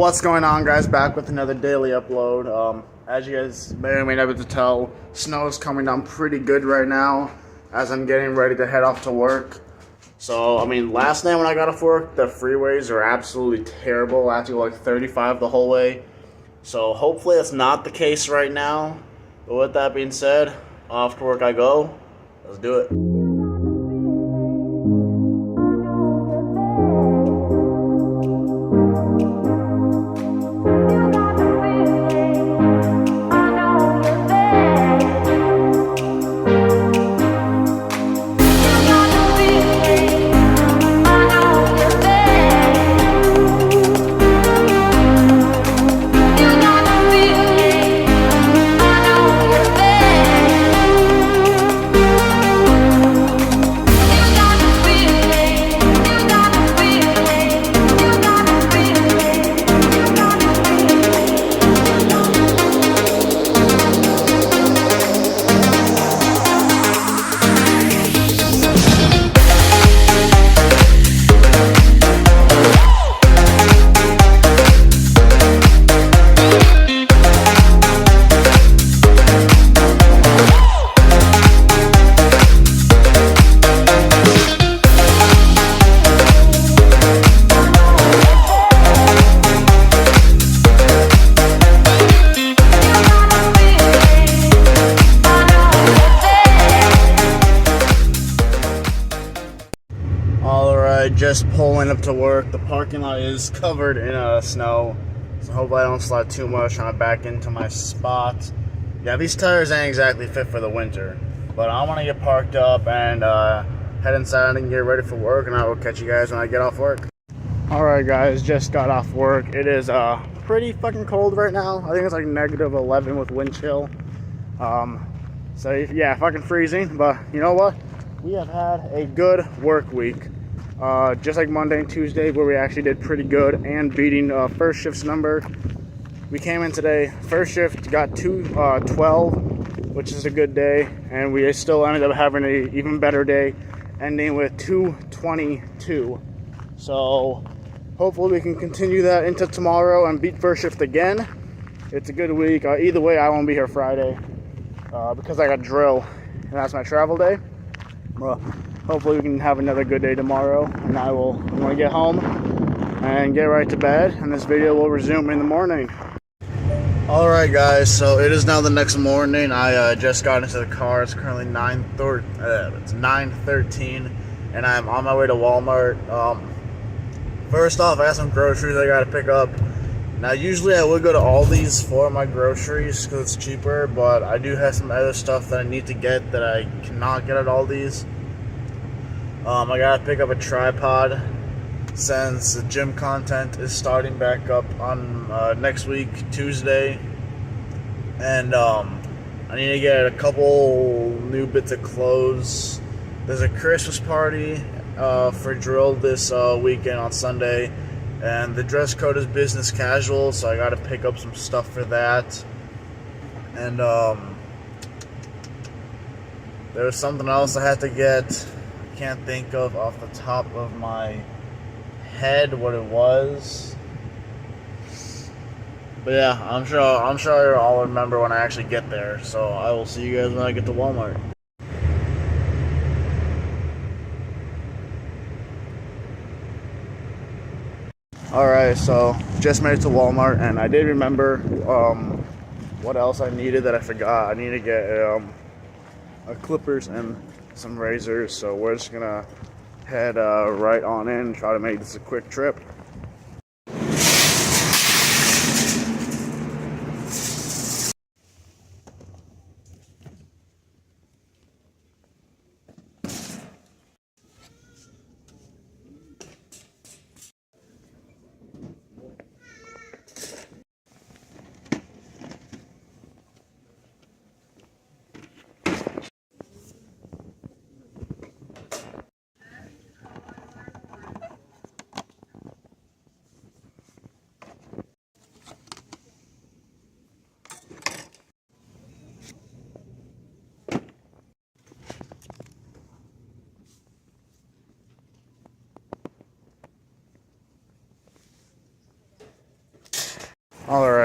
What's going on, guys? Back with another daily upload. As you guys may or may not be able to tell, snow is coming down pretty good right now as I'm getting ready to head off to work. So, I mean, last night when I got off work, the freeways are absolutely terrible. I had to go like 35 the whole way. So, hopefully that's not the case right now. But with that being said, off to work I go. Let's do it. Alright, just pulling up to work. The parking lot is covered in snow, so hopefully I don't slide too much trying to back into my spot. Yeah, these tires ain't exactly fit for the winter, but I want to get parked up and head inside and get ready for work, and I will catch you guys when I get off work. Alright guys, just got off work. It is pretty fucking cold right now. I think it's like -11 with wind chill. So yeah, fucking freezing, but you know what? We have had a good work week. Just like Monday and Tuesday, where we actually did pretty good and beating first shift's number. We came in today, first shift got 212, which is a good day, and we still ended up having an even better day, ending with 222. So hopefully we can continue that into tomorrow and beat first shift again. It's a good week. Either way, I won't be here Friday because I got drill, and that's my travel day. Well, hopefully we can have another good day tomorrow, and I'm going to get home and get right to bed, and this video will resume in the morning. Alright guys, so it is now the next morning. I just got into the car. It's currently 9:13, and I'm on my way to Walmart. First off, I got some groceries I got to pick up. Now usually I would go to Aldi's for my groceries because it's cheaper, but I do have some other stuff that I need to get that I cannot get at Aldi's. I gotta pick up a tripod since the gym content is starting back up on next week, Tuesday. And I need to get a couple new bits of clothes. There's a Christmas party for drill this weekend on Sunday, and the dress code is business casual, so I gotta pick up some stuff for that. And there was something else I had to get. Can't think of off the top of my head what it was, but yeah, I'm sure I'll remember when I actually get there. So I will see you guys when I get to Walmart. Alright, so just made it to Walmart, and I did remember what else I needed that I forgot. I need to get clippers and some razors, so we're just gonna head right on in and try to make this a quick trip.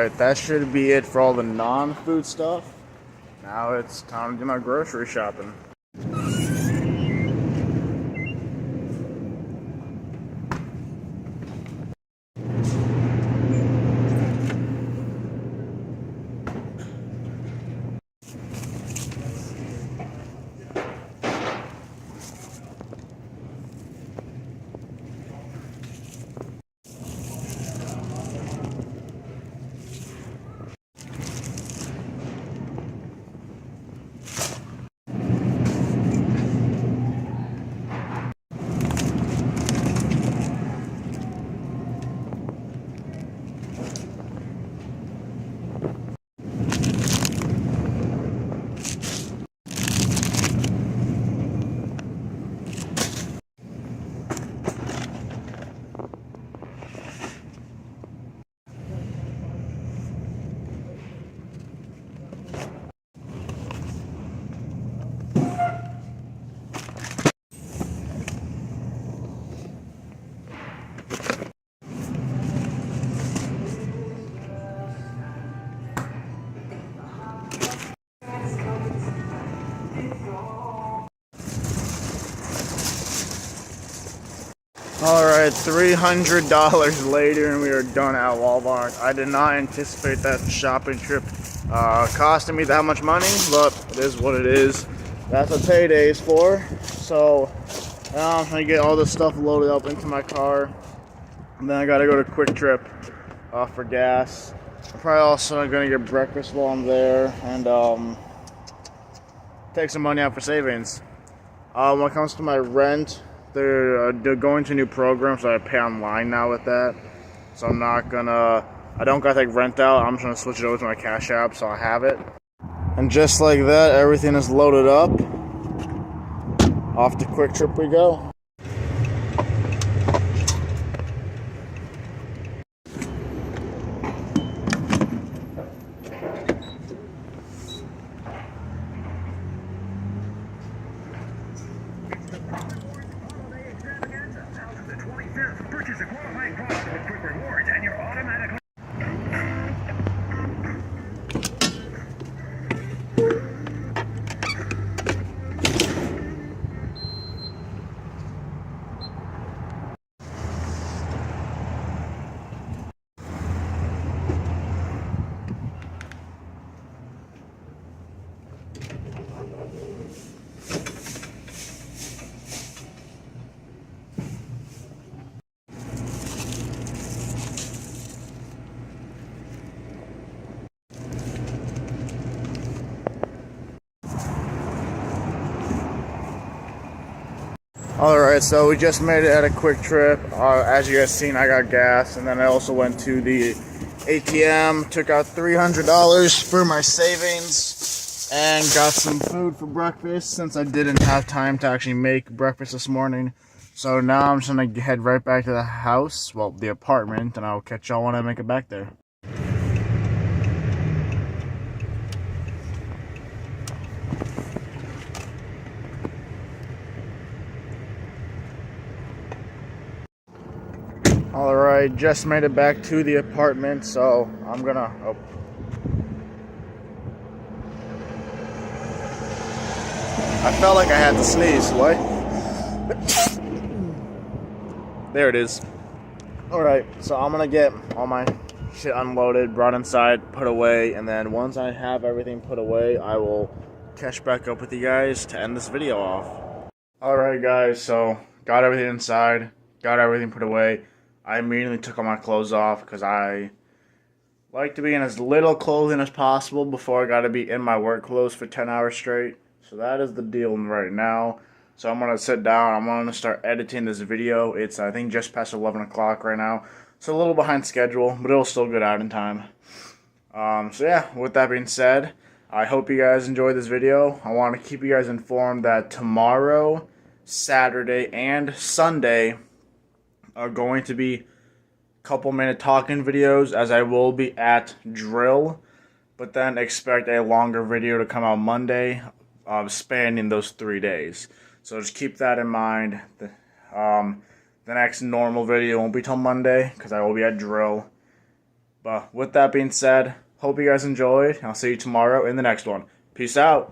Alright, that should be it for all the non-food stuff. Now it's time to do my grocery shopping. Alright, $300 later and we are done at Walmart. I did not anticipate that shopping trip costing me that much money, but it is what it is. That's what payday is for. So now I'm going to get all this stuff loaded up into my car. And then I got to go to Quick Trip for gas. I'm probably also going to get breakfast while I'm there and take some money out for savings. When it comes to my rent, they're going to a new program, so I pay online now with that. So I don't gotta take rent out. I'm just gonna switch it over to my Cash App so I have it. And just like that, everything is loaded up. Off to Quick Trip we go. Purchase a qualifying product with Quick Rewards and you're automatically... Alright, so we just made it at a Quick Trip. As you guys seen, I got gas, and then I also went to the ATM, took out $300 for my savings, and got some food for breakfast since I didn't have time to actually make breakfast this morning. So now I'm just going to head right back to the house, well, the apartment, and I'll catch y'all when I make it back there. Alright, just made it back to the apartment, so I'm gonna... Oh. I felt like I had to sneeze. What? There it is. Alright, so I'm gonna get all my shit unloaded, brought inside, put away, and then once I have everything put away, I will catch back up with you guys to end this video off. Alright guys, so got everything inside, got everything put away. I immediately took all my clothes off because I like to be in as little clothing as possible before I got to be in my work clothes for 10 hours straight. So that is the deal right now. So I'm going to sit down. I'm going to start editing this video. It's, I think, just past 11 o'clock right now. So a little behind schedule, but it'll still get out in time. So yeah, with that being said, I hope you guys enjoyed this video. I want to keep you guys informed that tomorrow, Saturday, and Sunday are going to be couple-minute talking videos, as I will be at drill, but then expect a longer video to come out Monday, spanning those 3 days. So just keep that in mind. The next normal video won't be till Monday because I will be at drill, But with that being said, hope you guys enjoyed. I'll see you tomorrow in the next one. Peace out.